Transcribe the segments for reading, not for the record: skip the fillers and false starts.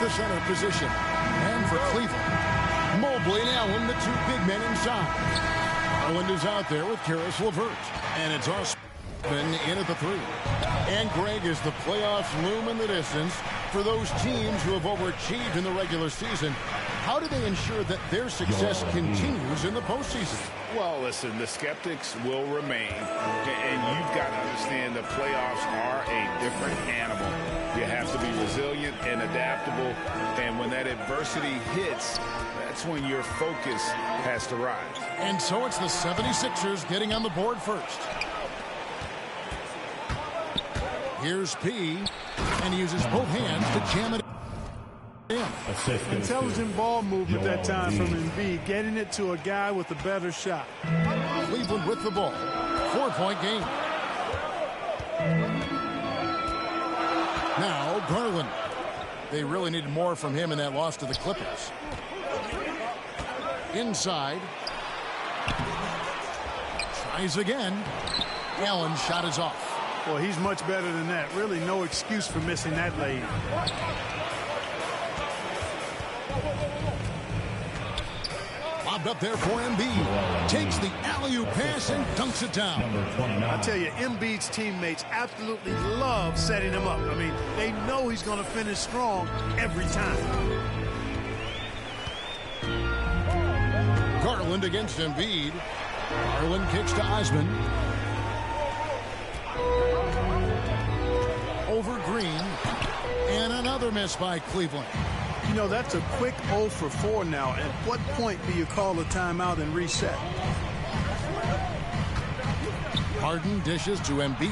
the center position. And for Cleveland, Mobley and Allen, the two big men inside. Garland is out there with Karis LeVert. And it's Osman in at the three. And Greg, is the playoffs loom in the distance for those teams who have overachieved in the regular season, how do they ensure that their success continues in the postseason? Well, listen, the skeptics will remain, and you've got to understand the playoffs are a different animal. You have to be resilient and adaptable, and when that adversity hits, that's when your focus has to rise. And so it's the 76ers getting on the board first. Here's P, and he uses both hands to jam it in. Intelligent ball movement that time from Embiid, getting it to a guy with a better shot. Cleveland with the ball. 4-point game. Now Garland. They really needed more from him in that loss to the Clippers. Inside. Tries again. Allen's shot is off. Well, he's much better than that. Really no excuse for missing that lane. Lobbed up there for Embiid. Takes the alley-oop pass and dunks it down. I tell you, Embiid's teammates absolutely love setting him up. I mean, they know he's going to finish strong every time. Garland against Embiid. Garland kicks to Osman. Over Green. And another miss by Cleveland. You know, that's a quick 0 for 4 now. At what point do you call a timeout and reset? Harden dishes to Embiid.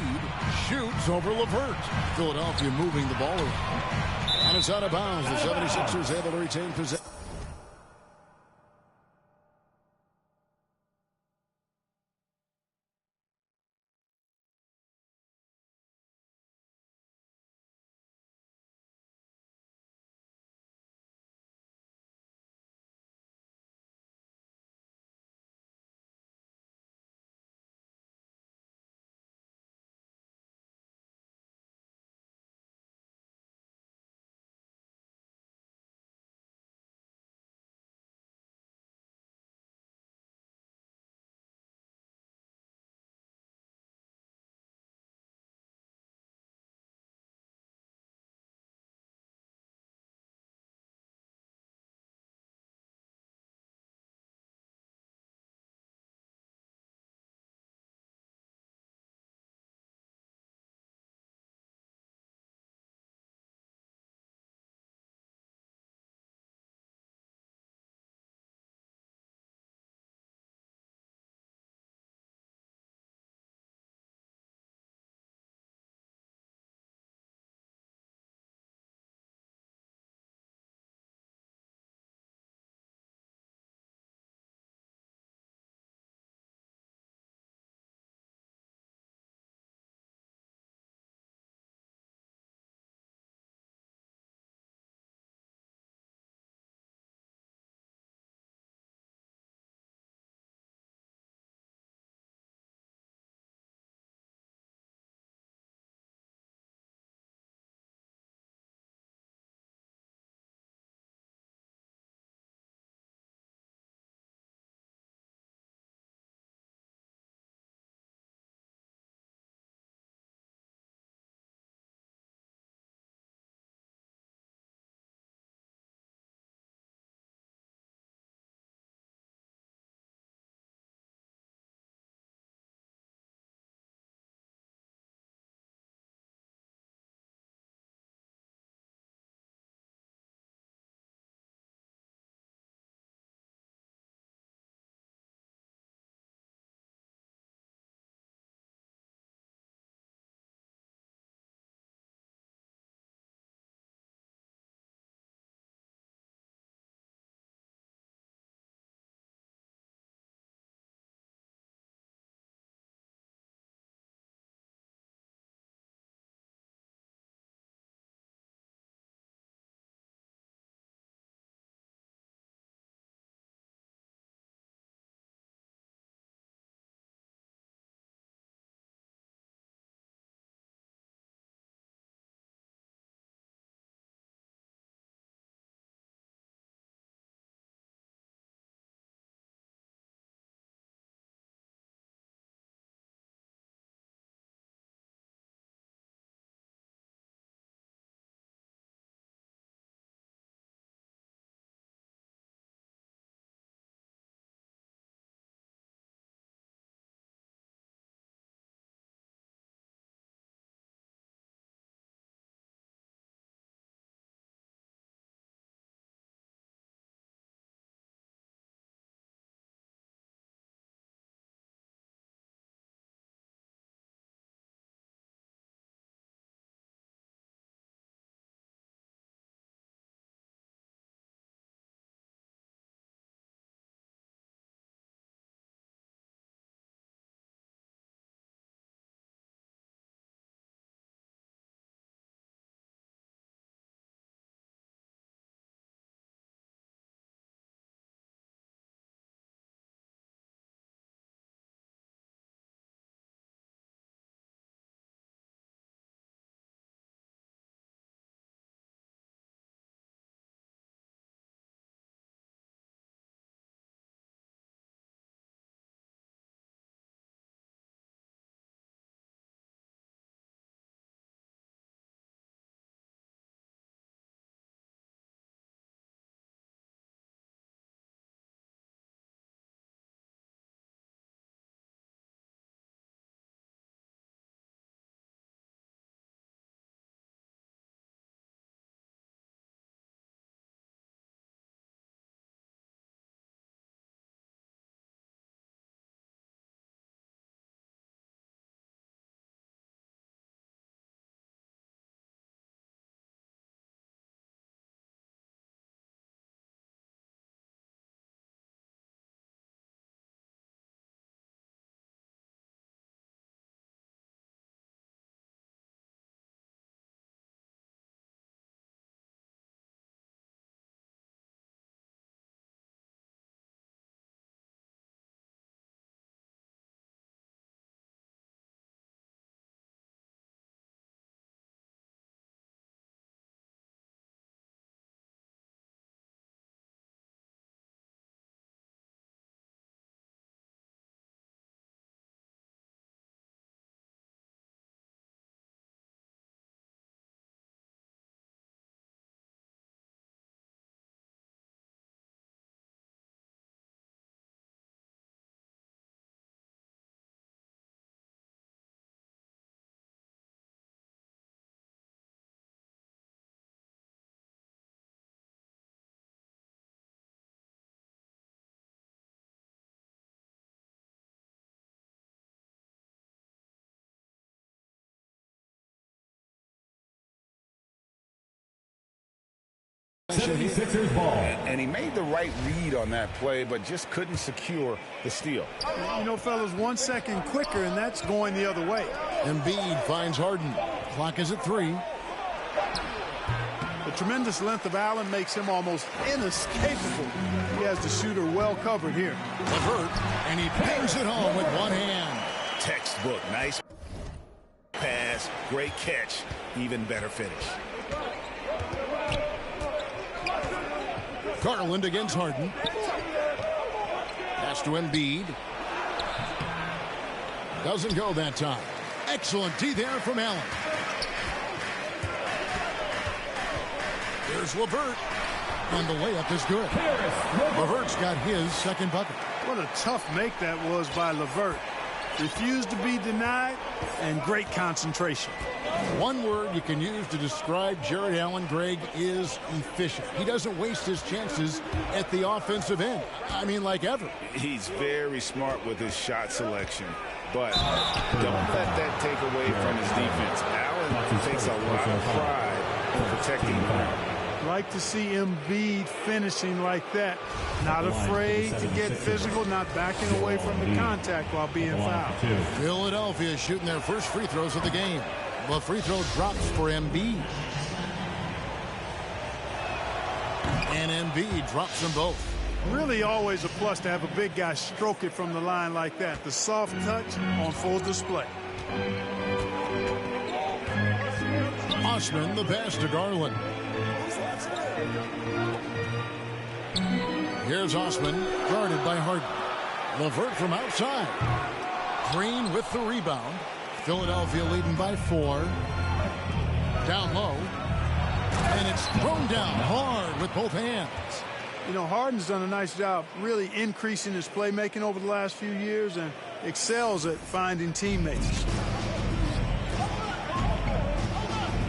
Shoots over LeVert. Philadelphia moving the ball around. And it's out of bounds. The 76ers able to retain possession. 76ers ball. And he made the right read on that play, but just couldn't secure the steal. You know, fellas, 1 second quicker, and that's going the other way. Embiid finds Harden. Clock is at 3. The tremendous length of Allen makes him almost inescapable. He has the shooter well covered here. LeVert, and he bangs it home with one hand. Textbook, nice pass, great catch, even better finish. Garland against Harden. Pass to Embiid. Doesn't go that time. Excellent D there from Allen. Here's LeVert. And the layup is good. LeVert's got his second bucket. What a tough make that was by LeVert. Refused to be denied, and great concentration. One word you can use to describe Jared Allen, Greg, is efficient. He doesn't waste his chances at the offensive end. I mean, like ever. He's very smart with his shot selection, but don't let that take away from his defense. Allen takes a lot of pride in protecting the rim. Like to see Embiid finishing like that. Not afraid to get physical, not backing away from the contact while being fouled. Philadelphia shooting their first free throws of the game. The free throw drops for Embiid. And Embiid drops them both. Really always a plus to have a big guy stroke it from the line like that. The soft touch on full display. Osman, the pass to Garland. Here's Osman, guarded by Harden. LeVert from outside. Green with the rebound. Philadelphia leading by 4. Down low. And it's thrown down hard with both hands. You know, Harden's done a nice job really increasing his playmaking over the last few years and excels at finding teammates.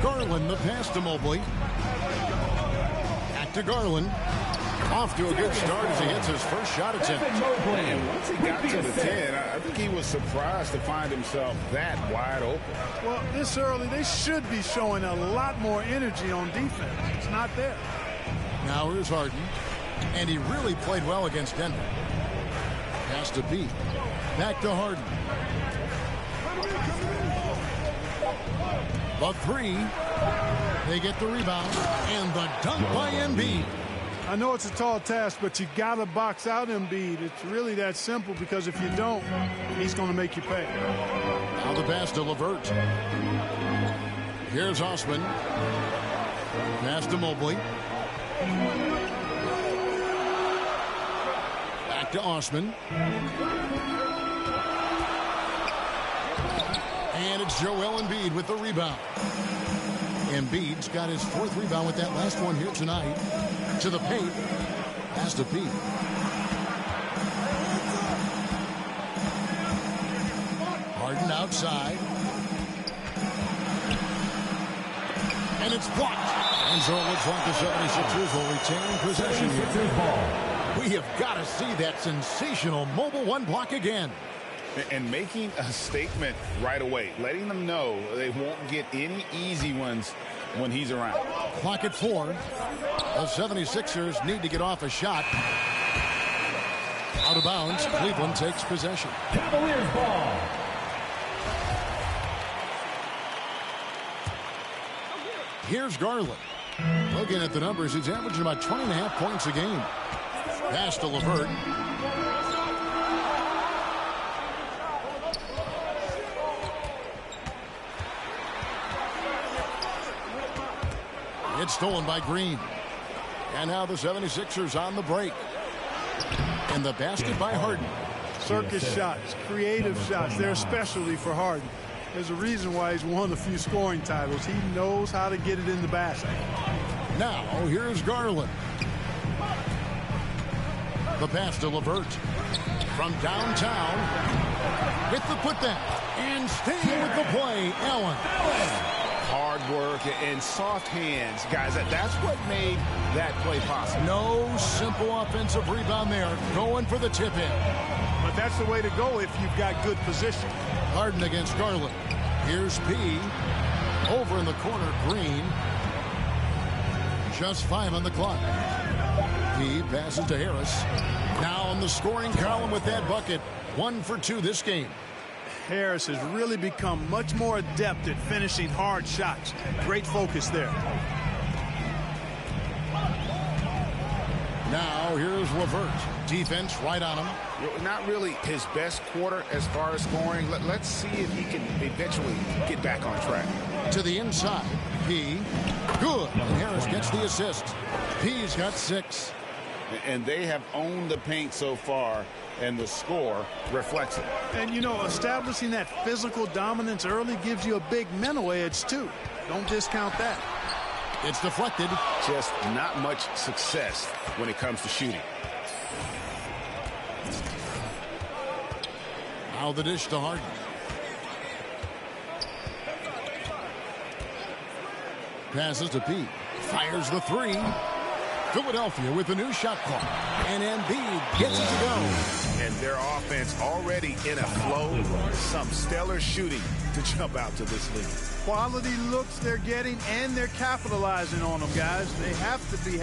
Garland, the pass to Mobley. Back to Garland. Off to a good start as he gets his first shot attempt. And once he got to the 10, I think he was surprised to find himself that wide open. Well, this early, they should be showing a lot more energy on defense. It's not there. Now here's Harden. And he really played well against Denver. Pass to B. Back to Harden. The 3. They get the rebound. And the dunk by Embiid. I know it's a tall task, but you got to box out Embiid. It's really that simple because if you don't, he's going to make you pay. Now the pass to LeVert. Here's Osman. Pass to Mobley. Back to Osman. And it's Joel Embiid with the rebound. Embiid's got his 4th rebound with that last one here tonight. To the paint. Pass to Pete. Harden outside. And it's blocked. And so it looks like the 76ers will retain possession here. We have got to see that sensational mobile one block again. And making a statement right away, letting them know they won't get any easy ones when he's around. Clock at 4. The 76ers need to get off a shot. Out of bounds. Cleveland takes possession. Cavaliers ball. Here's Garland. Looking at the numbers, he's averaging about 20.5 points a game. Pass to LeVert. It's stolen by Green. And now the 76ers on the break. And the basket by Harden. Circus shots, creative shots. They're a specialty for Harden. There's a reason why he's won a few scoring titles. He knows how to get it in the basket. Now, here's Garland. The pass to LeVert. From downtown. With the putback. And staying with the play, Allen. Hard work and soft hands, guys. That's what made that play possible. No simple offensive rebound there. Going for the tip-in. But that's the way to go if you've got good position. Harden against Garland. Here's P. Over in the corner, Green. Just 5 on the clock. He passes to Harris. Now on the scoring column with that bucket. 1 for 2 this game. Harris has really become much more adept at finishing hard shots. Great focus there. Now here's Levert. Defense right on him. Not really his best quarter as far as scoring. Let's see if he can eventually get back on track. To the inside. P. Good. And Harris gets the assist. P's got 6. And they have owned the paint so far, and the score reflects it. And, you know, establishing that physical dominance early gives you a big mental edge, too. Don't discount that. It's deflected. Just not much success when it comes to shooting. Now the dish to Harden. Passes to Pete. Fires the 3. Philadelphia with a new shot clock. And Embiid gets it to go. And their offense already in a flow. Some stellar shooting to jump out to this lead. Quality looks they're getting, and they're capitalizing on them, guys. They have to be.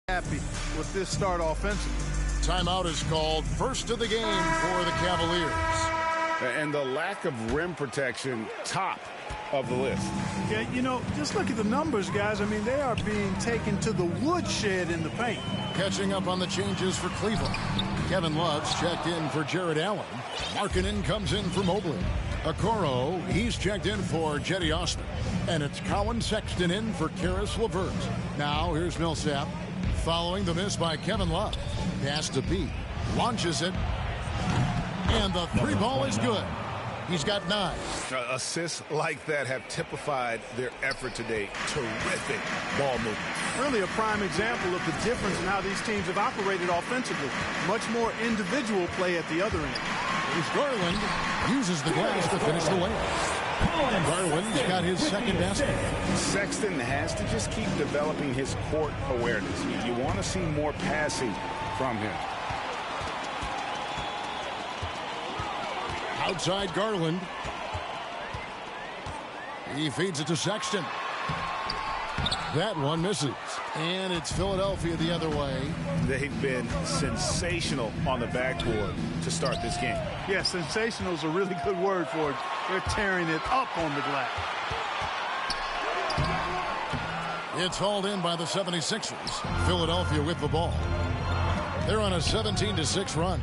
Happy with this start offensively. Timeout is called. First of the game for the Cavaliers. And the lack of rim protection, top of the list. Yeah, you know, just look at the numbers, guys. I mean, they are being taken to the woodshed in the paint. Catching up on the changes for Cleveland. Kevin Love's checked in for Jared Allen. Markkanen comes in for Mobley. Okoro, he's checked in for Jetty Osman. And it's Colin Sexton in for Caris LeVert. Now here's Millsap. Following the miss by Kevin Love. Pass to Pete. Launches it. And the 3 ball is good. He's got 9. Assists like that have typified their effort today. Terrific ball movement. Really a prime example of the difference in how these teams have operated offensively. Much more individual play at the other end. Here's Garland. Uses the glass to finish the layup. Garland's got his second basket. Sexton has to just keep developing his court awareness. You want to see more passing from him. Outside Garland. He feeds it to Sexton. That one misses. And it's Philadelphia the other way. They've been sensational on the backboard to start this game. Yeah, sensational is a really good word for it. They're tearing it up on the glass. It's hauled in by the 76ers. Philadelphia with the ball. They're on a 17-6 run.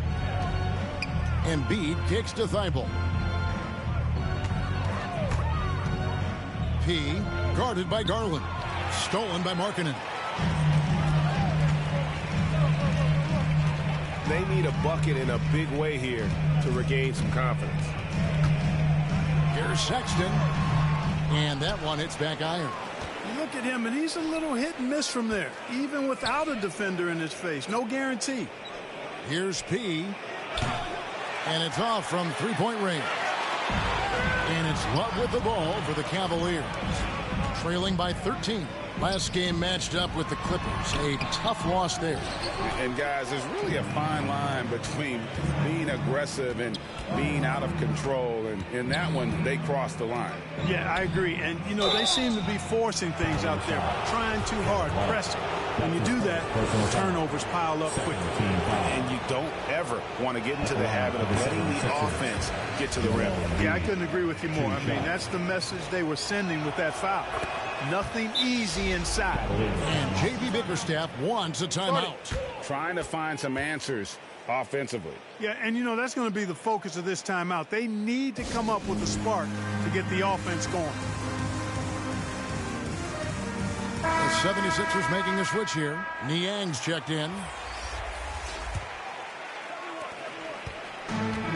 Embiid kicks to Thibault. P guarded by Garland. Stolen by Markkanen. They need a bucket in a big way here to regain some confidence. Here's Sexton. And that one hits back iron. Look at him, and he's a little hit and miss from there, even without a defender in his face. No guarantee. Here's P. And it's off from three-point range. And it's Love with the ball for the Cavaliers. Trailing by 13. Last game matched up with the Clippers. A tough loss there. And, guys, there's really a fine line between being aggressive and being out of control. And in that one, they crossed the line. Yeah, I agree. And, you know, they seem to be forcing things out there, trying too hard, pressing. When you do that, turnovers pile up quickly. And you don't ever want to get into the habit of letting the offense get to the rim. Yeah, I couldn't agree with you more. I mean, that's the message they were sending with that foul. Nothing easy inside. And J.B. Bickerstaff wants a timeout. Trying to find some answers offensively. Yeah, and, you know, that's going to be the focus of this timeout. They need to come up with a spark to get the offense going. The 76ers making a switch here. Niang's checked in.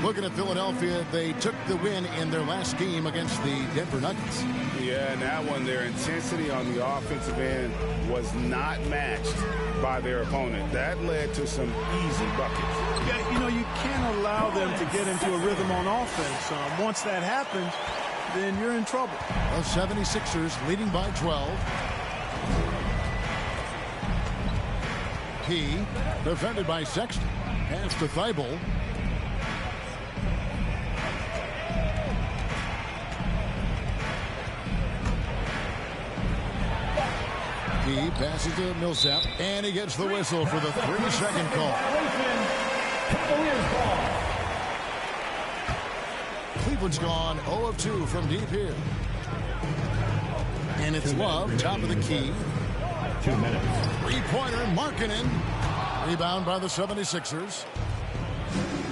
Looking at Philadelphia, they took the win in their last game against the Denver Nuggets. Yeah, and that one, their intensity on the offensive end was not matched by their opponent. That led to some easy buckets. Yeah, you know, you can't allow them to get into a rhythm on offense. Once that happens, then you're in trouble. The 76ers leading by 12. He defended by Sexton. Pass to Thibault. He passes to Millsap, and he gets the whistle for the 3-second call. Cleveland's gone 0 of 2 from deep here. And it's Love, top of the key. 2 minutes. Three-pointer, Markkanen. Rebound by the 76ers.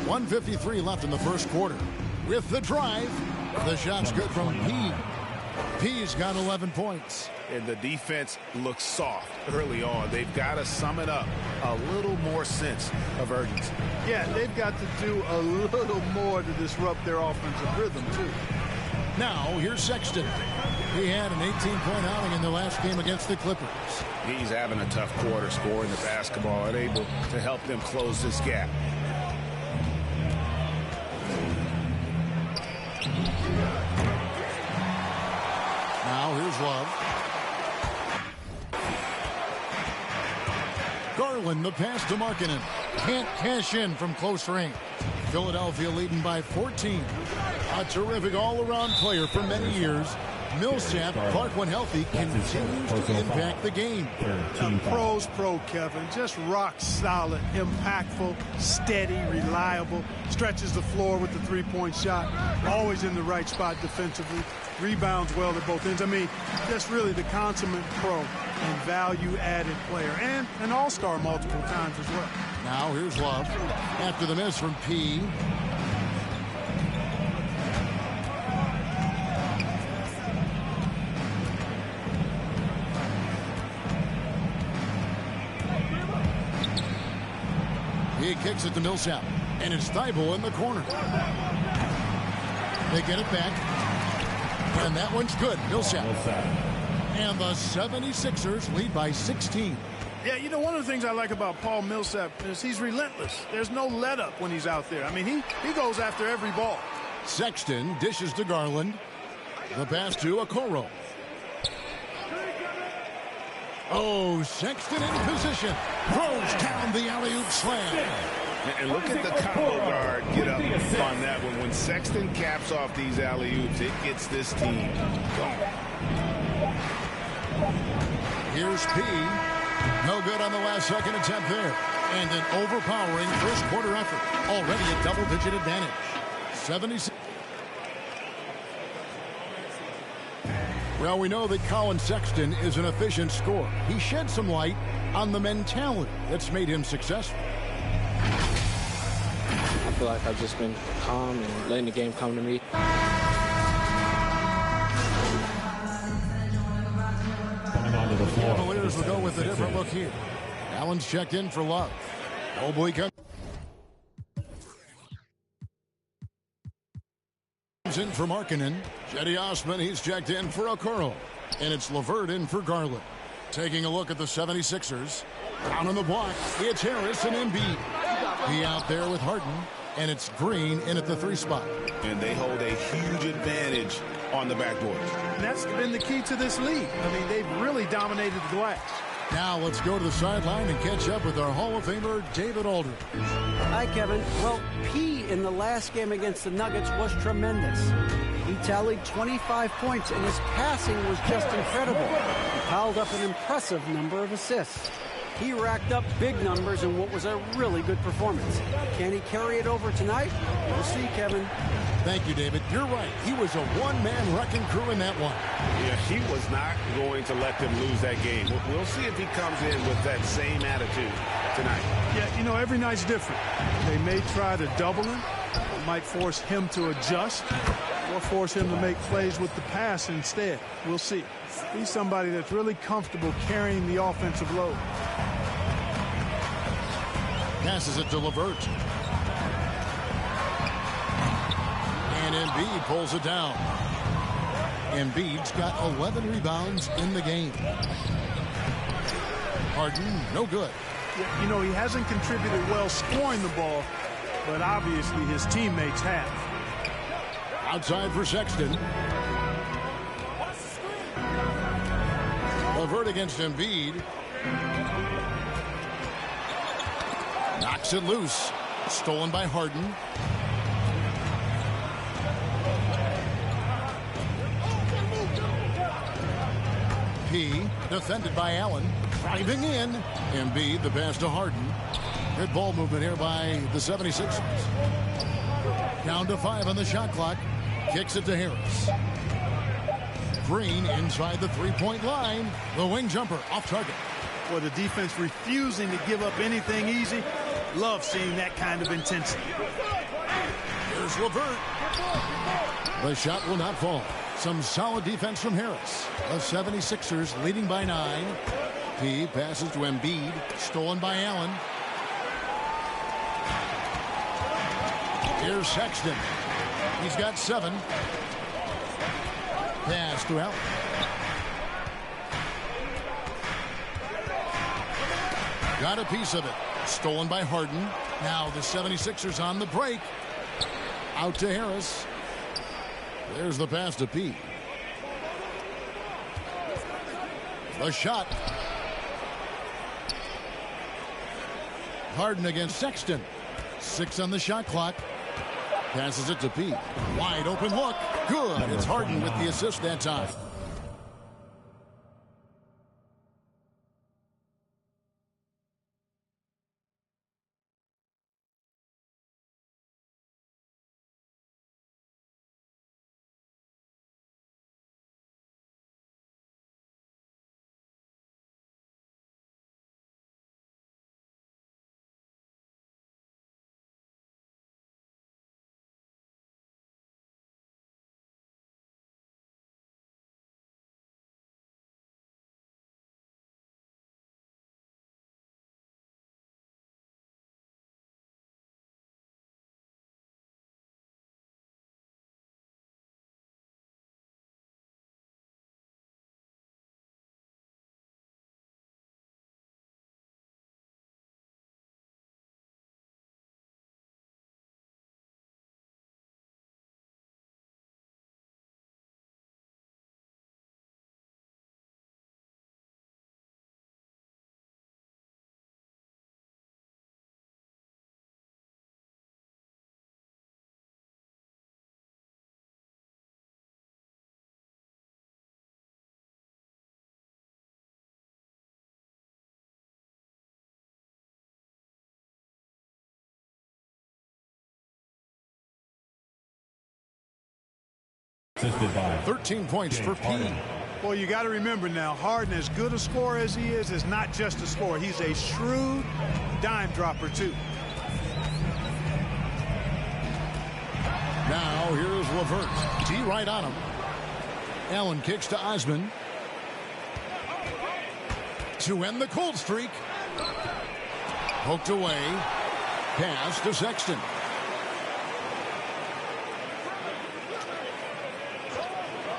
1:53 left in the first quarter. With the drive, the shot's good from P. P's got 11 points. And the defense looks soft early on. They've got to sum it up. A little more sense of urgency. Yeah, they've got to do a little more to disrupt their offensive rhythm, too. Now, here's Sexton. He had an 18-point outing in the last game against the Clippers. He's having a tough quarter scoring the basketball and able to help them close this gap. Now, here's Love. Garland, the pass to Markkanen. Can't cash in from close range. Philadelphia leading by 14. A terrific all-around player for many years. Millsap, Clark when healthy, continues to impact the game. Pro's pro, Kevin. Just rock solid, impactful, steady, reliable. Stretches the floor with the three-point shot. Always in the right spot defensively. Rebounds well at both ends. I mean, just really the consummate pro and value-added player. And an all-star multiple times as well. Now here's Love. After the miss from P. He kicks it to Millsap. And it's Thibault in the corner. They get it back. And that one's good. Millsap. And the 76ers lead by 16. Yeah, you know, one of the things I like about Paul Millsap is he's relentless. There's no let-up when he's out there. I mean, he goes after every ball. Sexton dishes to Garland. The pass to Okoro. Oh, Sexton in position. Throws down the alley-oop slam. And look at the combo guard get up on that one. When Sexton caps off these alley-oops, it gets this team going. Here's P. No good on the last second attempt there. And an overpowering first quarter effort. Already a double-digit advantage. 76. Well, we know that Colin Sexton is an efficient scorer. He shed some light on the mentality that's made him successful. I feel like I've just been calm and letting the game come to me. Onto the floor. Cavaliers will go with a different look here. Allen's checked in for Love. Mobley comes in for Markkanen. Cedi Osman, he's checked in for Okoro. And it's LeVert in for Garland. Taking a look at the 76ers. Down on the block, it's Harris and Embiid. He out there with Harden. And it's Green in at the 3 spot. And they hold a huge advantage on the backboard. And that's been the key to this league. I mean, they've really dominated the glass. Now let's go to the sideline and catch up with our Hall of Famer, David Aldridge. Hi, Kevin. Well, P in the last game against the Nuggets was tremendous. He tallied 25 points, and his passing was just incredible. He piled up an impressive number of assists. He racked up big numbers in what was a really good performance. Can he carry it over tonight? We'll see, Kevin. Thank you, David. You're right. He was a one-man wrecking crew in that one. Yeah, he was not going to let them lose that game. We'll see if he comes in with that same attitude tonight. Yeah, you know, every night's different. They may try to double him. It might force him to adjust or force him to make plays with the pass instead. We'll see. He's somebody that's really comfortable carrying the offensive load. Passes it to LeVert. And Embiid pulls it down. Embiid's got 11 rebounds in the game. Harden, no good. Yeah, you know, he hasn't contributed well scoring the ball, but obviously his teammates have. Outside for Sexton. LeVert against Embiid. Knocks it loose. Stolen by Harden. P, defended by Allen. Driving in. Embiid, the pass to Harden. Good ball movement here by the 76ers. Down to 5 on the shot clock. Kicks it to Harris. Green inside the three-point line. The wing jumper off target. For the defense refusing to give up anything easy. Love seeing that kind of intensity. Here's LeVert. The shot will not fall. Some solid defense from Harris. The 76ers leading by 9. P passes to Embiid. Stolen by Allen. Here's Sexton. He's got 7. Pass to Allen. Got a piece of it. Stolen by Harden. Now the 76ers on the break. Out to Harris. There's the pass to P. The shot. Harden against Sexton. 6 on the shot clock. Passes it to P. Wide open look. Good. It's Harden with the assist that time. assisted by 13 points for P. Well, you got to remember now, Harden, as good a scorer as he is not just a scorer. He's a shrewd dime dropper, too. Now here's Levert. T right on him. Allen kicks to Osman. To end the cold streak. Poked away. Pass to Sexton.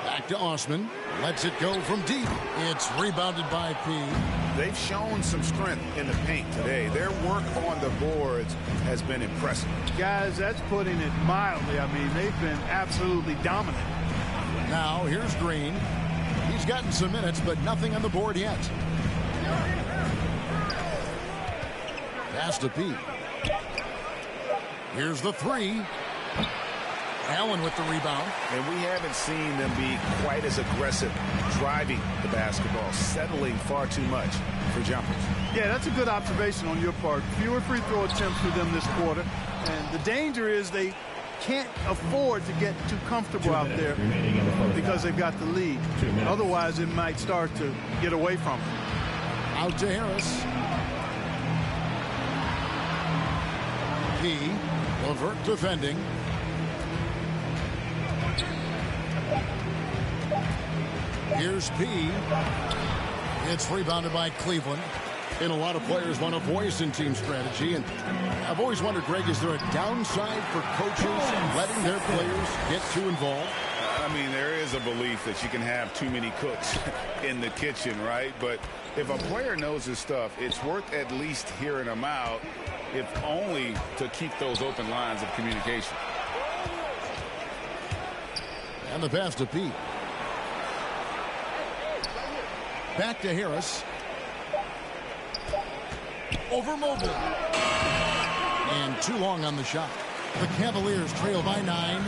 Back to Osman. Lets it go from deep. It's rebounded by P. They've shown some strength in the paint today. Their work on the boards has been impressive. Guys, that's putting it mildly. I mean, they've been absolutely dominant. Now here's Green. He's gotten some minutes, but nothing on the board yet. Pass to P. Here's the three. Allen with the rebound. And we haven't seen them be quite as aggressive driving the basketball, settling far too much for jumpers. Yeah, that's a good observation on your part. Fewer free throw attempts for them this quarter. And the danger is they can't afford to get too comfortable out there because they've got the lead. Otherwise, it might start to get away from them. Out to Harris. P. Levert defending. Here's P. It's rebounded by Cleveland. And a lot of players want a voice in team strategy. And I've always wondered, Greg, is there a downside for coaches letting their players get too involved? I mean, there is a belief that you can have too many cooks in the kitchen, right? But if a player knows his stuff, it's worth at least hearing them out, if only to keep those open lines of communication. And the pass to P. Back to Harris. Over Mobile. And too long on the shot. The Cavaliers trail by 9.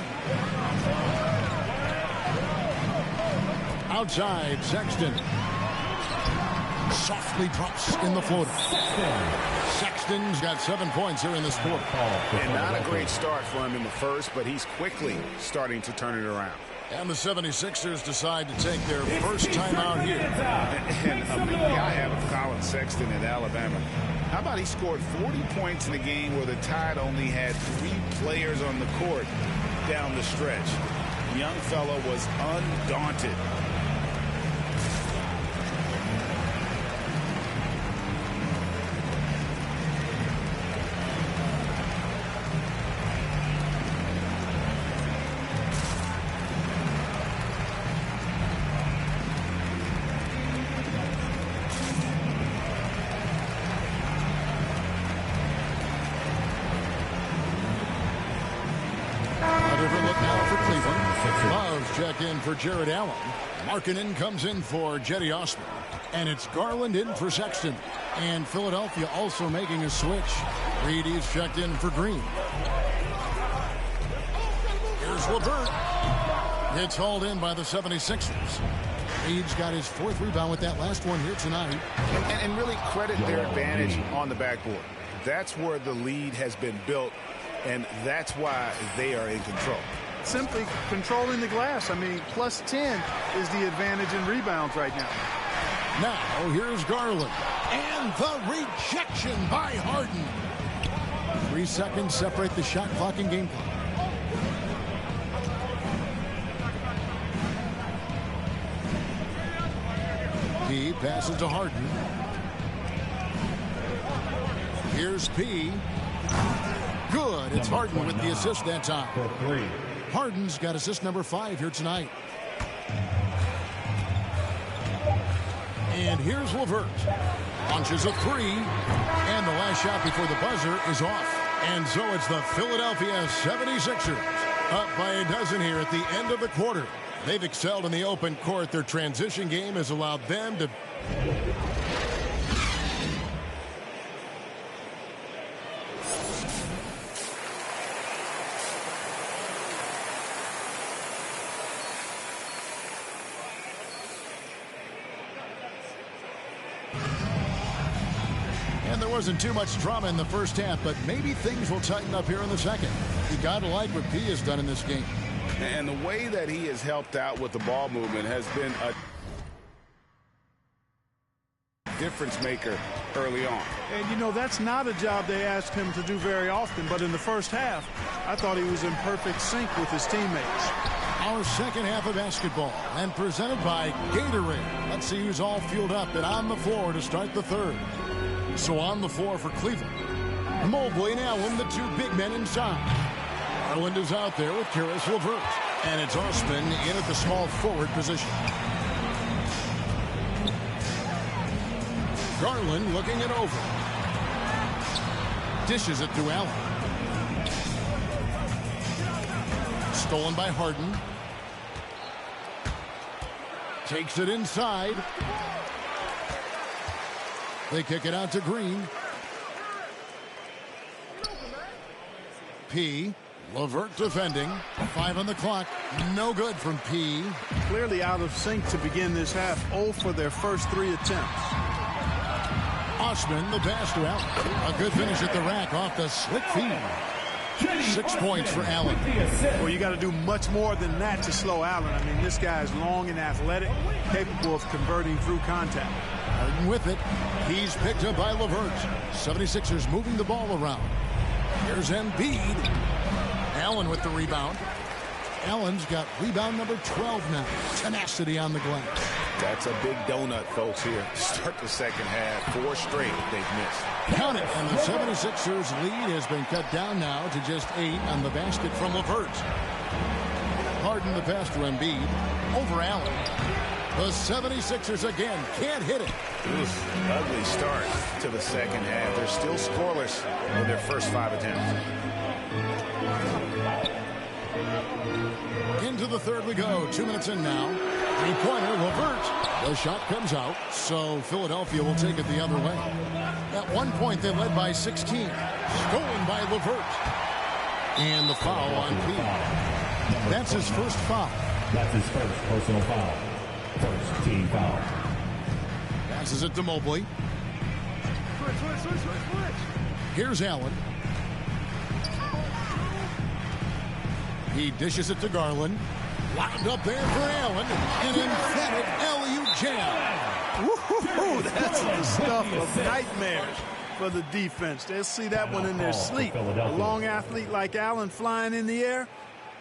Outside, Sexton. Softly drops in the floater. Sexton's got 7 points here in this quarter. And not a great start for him in the first, but he's quickly starting to turn it around. And the 76ers decide to take their first time out here. And a big guy have of Colin Sexton in Alabama. How about he scored 40 points in a game where the Tide only had 3 players on the court down the stretch. The young fella was undaunted. Check in for Jared Allen. Markkanen comes in for Jetty Osman. And it's Garland in for Sexton. And Philadelphia also making a switch. Reedy's checked in for Green. Here's Levert. It's hauled in by the 76ers. Reed's got his 4th rebound with that last one here tonight. And really credit their advantage on the backboard. That's where the lead has been built, and that's why they are in control. Simply controlling the glass. I mean, plus 10 is the advantage in rebounds right now. Now, here's Garland. And the rejection by Harden. 3 seconds separate the shot clock and game clock. He passes to Harden. Here's P. Good. It's Harden with the assist that time. Harden's got assist number 5 here tonight. And here's Levert. Launches a 3. And the last shot before the buzzer is off. And so it's the Philadelphia 76ers up by a dozen here at the end of the quarter. They've excelled in the open court. Their transition game has allowed them to... And there wasn't too much drama in the first half, but maybe things will tighten up here in the second. You got to like what P has done in this game. And the way that he has helped out with the ball movement has been a difference maker early on. And, you know, that's not a job they asked him to do very often. But in the first half, I thought he was in perfect sync with his teammates. Our second half of basketball, and presented by Gatorade. Let's see who's all fueled up and on the floor to start the third. So on the floor for Cleveland, Mobley and Allen, the two big men inside. Garland is out there with Caris LeVert. And it's Osman in at the small forward position. Garland looking it over. Dishes it to Allen. Stolen by Harden. Takes it inside. They kick it out to Green. P. LeVert defending. 5 on the clock. No good from P. Clearly out of sync to begin this half. 0 for their first 3 attempts. Osman, the pass to Allen. A good finish at the rack off the slick feed. 6 points for Allen. Well, you got to do much more than that to slow Allen. I mean, this guy is long and athletic, capable of converting through contact. Harden with it. He's picked up by LeVert. 76ers moving the ball around. Here's Embiid. Allen with the rebound. Allen's got rebound number 12 now. Tenacity on the glass. That's a big donut, folks, here. Start the second half. 4 straight they've missed. Count it. And the 76ers lead has been cut down now to just 8 on the basket from LeVert. Harden the pass to Embiid. Over Allen. The 76ers again can't hit it. Ugly start to the second half. They're still scoreless in their first 5 attempts. Into the third we go. 2 minutes in now. Three-pointer, LeVert. The shot comes out, so Philadelphia will take it the other way. At one point, they led by 16. Stolen by LeVert. And the foul on P. That's his first foul. That's his first personal foul. First team foul. Passes it to Mobley. Here's Allen. He dishes it to Garland. Lined up there for Allen. An emphatic alley-oop jam. Woo-hoo-hoo, that's the stuff of nightmares for the defense. They'll see that one in their sleep. A long athlete like Allen flying in the air,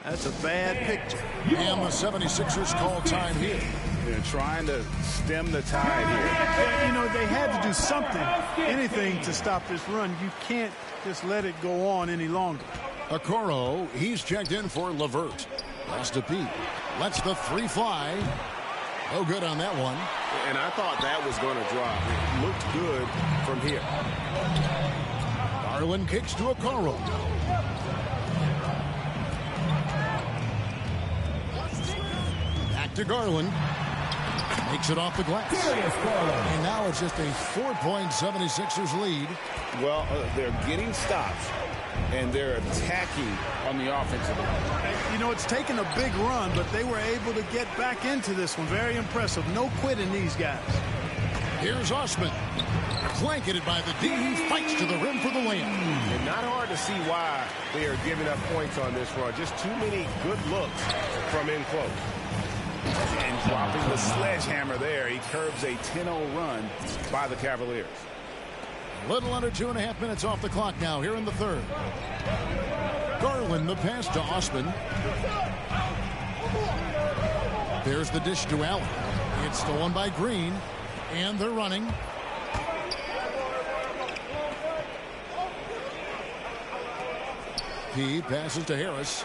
that's a bad picture. And the 76ers call time here. They're trying to stem the tide here. You know, they had to do something, anything to stop this run. You can't just let it go on any longer. Okoro, he's checked in for LeVert. Pass to Pete. Lets the 3 fly. No good on that one. And I thought that was going to drop. It looked good from here. Garland kicks to Okoro. Back to Garland. Makes it off the glass. And now it's just a 4-point 76ers lead. Well, they're getting stops, and they're attacking on the offensive end. You know, it's taken a big run, but they were able to get back into this one. Very impressive. No quitting these guys. Here's Osman. Blanketed by the D. He fights to the rim for the layup. And not hard to see why they are giving up points on this run. Just too many good looks from in close. And dropping the sledgehammer there. He curbs a 10-0 run by the Cavaliers. Little under 2.5 minutes off the clock now here in the third. Garland the pass to Osman. There's the dish to Allen. It's stolen by Green. And they're running. P passes to Harris.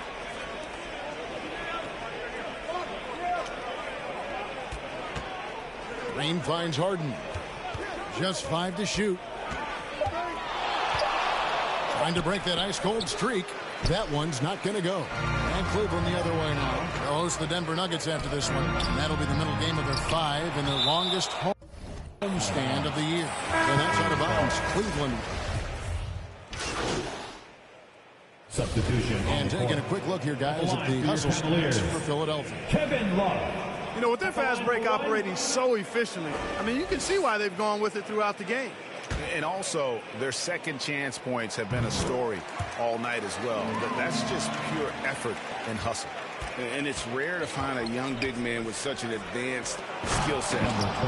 Green finds Harden. Just 5 to shoot. Trying to break that ice-cold streak. That one's not going to go. And Cleveland the other way now. They'll host the Denver Nuggets after this one. And that'll be the middle game of their 5 and their longest home stand of the year. And that's out of bounds. Cleveland. Substitution. And taking a quick look here, guys, at the hustle splits for Philadelphia. Kevin Love. You know, with their fast break operating so efficiently, I mean, you can see why they've gone with it throughout the game. And also, their second chance points have been a story all night as well. But that's just pure effort and hustle. And it's rare to find a young big man with such an advanced skill set.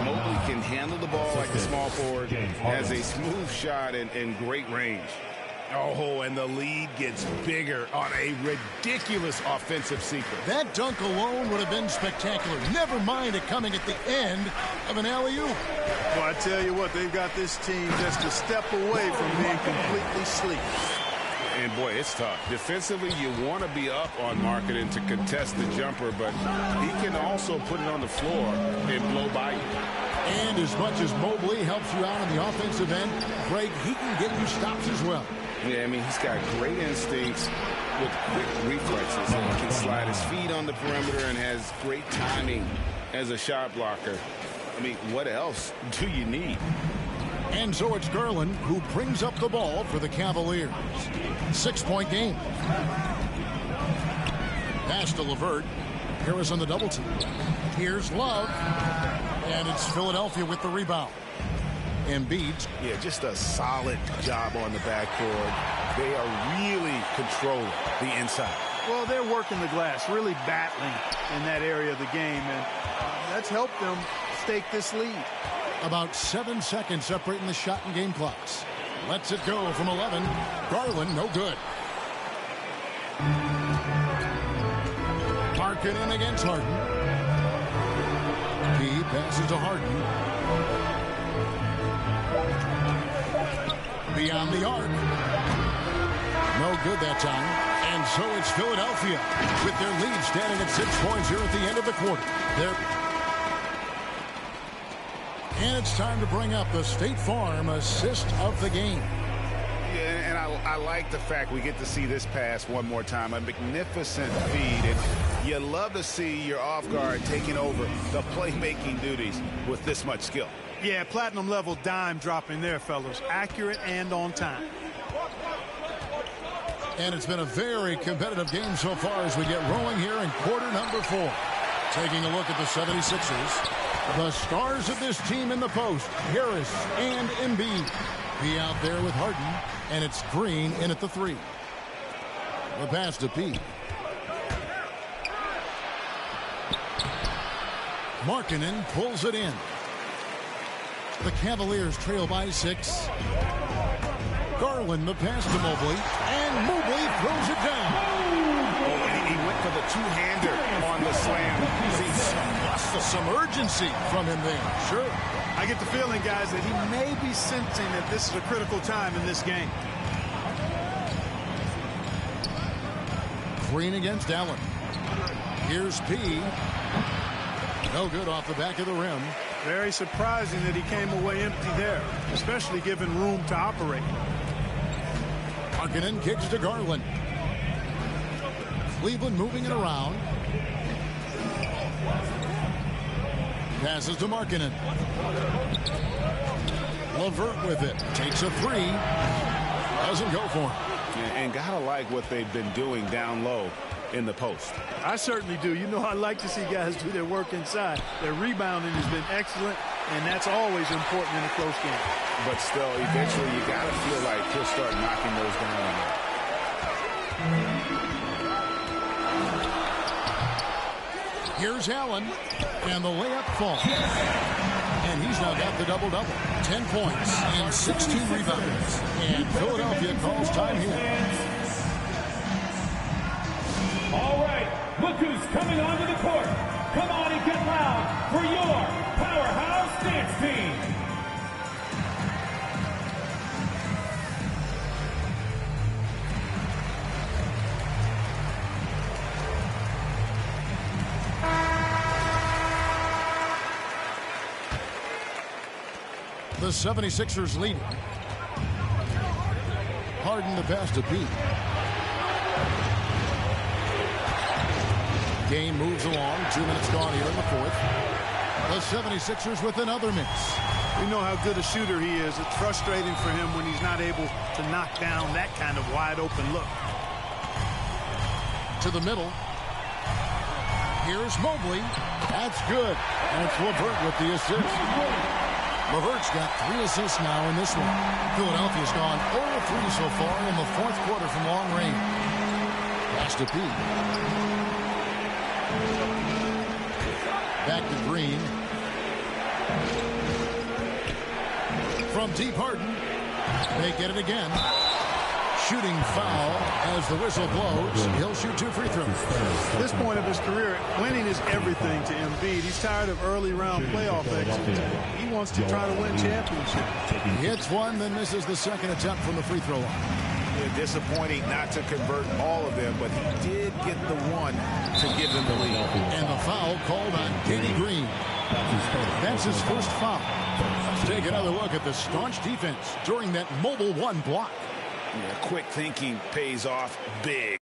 Mobley can handle the ball like a small forward, has a smooth shot and great range. Oh, and the lead gets bigger on a ridiculous offensive sequence. That dunk alone would have been spectacular. Never mind it coming at the end of an alley-oop. Well, I tell you what, they've got this team just a step away from being completely sleep. And, boy, it's tough. Defensively, you want to be up on Markkanen to contest the jumper, but he can also put it on the floor and blow by you. And as much as Mobley helps you out on the offensive end, Greg, he can get you stops as well. Yeah, I mean, he's got great instincts with quick reflexes. He can slide his feet on the perimeter and has great timing as a shot blocker. I mean, what else do you need? And so it's Garland who brings up the ball for the Cavaliers. 6-point game. Pass to LeVert. Harris on the double team. Here's Love. And it's Philadelphia with the rebound. Embiid. Yeah, just a solid job on the backboard. They are really controlling the inside. Well, they're working the glass, really battling in that area of the game, and that's helped them stake this lead. About 7 seconds separating the shot and game clocks. Lets it go from 11. Garland, no good. Markkanen against Harden. He passes to Harden. Beyond the arc. No good that time. And so it's Philadelphia with their lead standing at 6 points here at the end of the quarter. And it's time to bring up the State Farm assist of the game. Yeah, and I like the fact we get to see this pass one more time. A magnificent feed. And you love to see your off guard taking over the playmaking duties with this much skill. Yeah, platinum level dime dropping there, fellas. Accurate and on time. And it's been a very competitive game so far as we get rolling here in quarter number 4. Taking a look at the 76ers. The stars of this team in the post, Harris and Embiid. P out there with Harden, and it's Green in at the 3. The pass to P. Markkanen pulls it in. The Cavaliers trail by 6. Garland, the pass to Mobley, and Mobley throws it down. Oh, and he went for the two-hander on the slam. Some urgency from him there. Sure. I get the feeling, guys, that he may be sensing that this is a critical time in this game. Green against Allen. Here's P. No good off the back of the rim. Very surprising that he came away empty there, especially given room to operate. Markkanen kicks to Garland. Cleveland moving it around. Passes to Markkanen. LeVert with it. Takes a 3. Doesn't go for him. And gotta like what they've been doing down low in the post. I certainly do. You know, I like to see guys do their work inside. Their rebounding has been excellent, and that's always important in a close game. But still, eventually, you gotta feel like he'll start knocking those down. Here's Allen, and the layup falls. And he's now got the double-double. 10 points and 16 rebounds. And Philadelphia calls time here. All right, look who's coming onto the court. Come on and get loud for your powerhouse dance team. The 76ers leading. Harden the pass to Pete. Game moves along. 2 minutes gone here in the 4th. The 76ers with another miss. We know how good a shooter he is. It's frustrating for him when he's not able to knock down that kind of wide open look. To the middle. Here's Mobley. That's good. And it's LeVert with the assist. LeVert's got 3 assists now in this one. Philadelphia's gone 0-3 so far in the 4th quarter from long range. Pass to P. Back to Green. From deep, Harden. They get it again. Shooting foul as the whistle blows. He'll shoot 2 free throws. At this point of his career, winning is everything to Embiid. He's tired of early round playoff exits. He wants to try to win championships. He hits one, then misses the second attempt from the free throw line. Yeah, disappointing not to convert all of them, but he did get the one to give them the lead. And the foul called on Danny Green. That's his first foul. Let's take another look at the staunch defense during that mobile 1 block. Yeah, quick thinking pays off big.